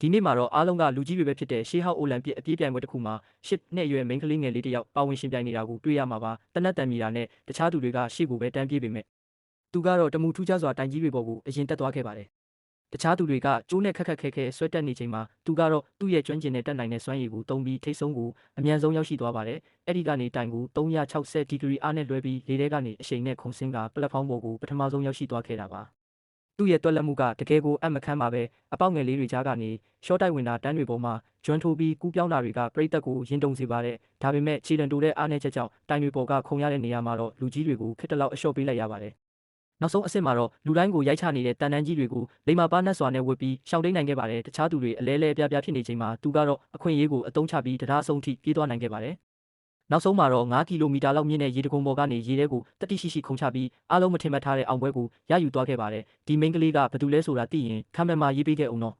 ဒီနေ့မှာတော့အားလုံးကလူကြီးတွေပဲဖြစ်တဲ့ရှေးဟောက်အိုလံပစ်အပြေးပြိုင်ပွဲတစ်ခုမှာ10နှစ်အရွယ်မိန်းကလေးငယ်လေးတစ်ယောက်ပါဝင်ရှင်ပြိုင်နေတာကိုတွေ့ရမှာပါတနက်တန်မီတာနဲ့တခြားသူတွေကရှေ့ကိုပဲတန်းပြေးပေမဲ့သူကတော့တမူထူးခြားစွာတိုင်ကြီးတွေပေါ်ကိုအရင်တက်သွားခဲ့ပါတယ်တခြားသူတွေကကျိုးနဲ့ခက်ခက်ခဲခဲဆွဲတက်နေချိန်မှာသူကတော့သူ့ရဲ့ကျွမ်းကျင်တဲ့တက်နိုင်တဲ့စွမ်းရည်ကိုတုံးပြီးထိတ်ဆုံးကိုအမြန်ဆုံးရောက်ရှိသွားပါတယ်အဲ့ဒီကနေတိုင်ကို360ဒီဂရီအားနဲ့လွှဲပြီးလေထဲကနေအရှိန်နဲ့ခုန်ဆင်းကပလက်ဖောင်းပေါ်ကိုပထမဆုံးရောက်ရှိသွားခဲ့တာပါသူ့ရဲ့တွက်လက်မှုကတကယ်ကိုအမခမ်းပါပဲအပေါက်ငယ်လေးတွေကြားကနေရှော့တိုက်ဝင်တာတန်းတွေပေါ်မှာကျွမ်းထိုးပြီးကူးပြောင်းတာတွေကပြိတက်ကိုရင်တုံစေပါတယ်ဒါပေမဲ့ခြေတံတိုးတဲ့အားနည်းချက်ကြောင့်တိုင်တွေပေါ်ကခုံရတဲ့နေရာမှာတော့လူကြီးတွေကိုခက်တလောက်အလျှော့ပေးလိုက်ရပါတယ်နောက်ဆုံးအဆင့်မှာတော့လူတိုင်းကိုရိုက်ချနေတဲ့တန်တန်းကြီးတွေကိုလိမ္မာပါးနတ်စွာနဲ့ဝစ်ပြီးရှောင်တိန်နိုင်ခဲ့ပါတယ်တခြားသူတွေအလဲလဲပြပြဖြစ်နေချိန်မှာသူကတော့အခွင့်အရေးကိုအသုံးချပြီးတရားအဆုံးထိပြေးသွားနိုင်ခဲ့ပါတယ်နောက်ဆုံးမှာတော့9ကီလိုမီတာလောက်မြင့်တဲ့ရေတံခွန်ပေါ်ကနေရေထဲကိုတတိရှိရှိခုန်ချပြီးအားလုံးမထင်မှတ်ထားတဲ့အောင်ပွဲကိုရယူသွားခဲ့ပါတယ်ဒီမိန်းကလေးကဘယ်သူလဲဆိုတာသိရင်ခမ်းမမှာရေးပေးခဲ့အောင်တော့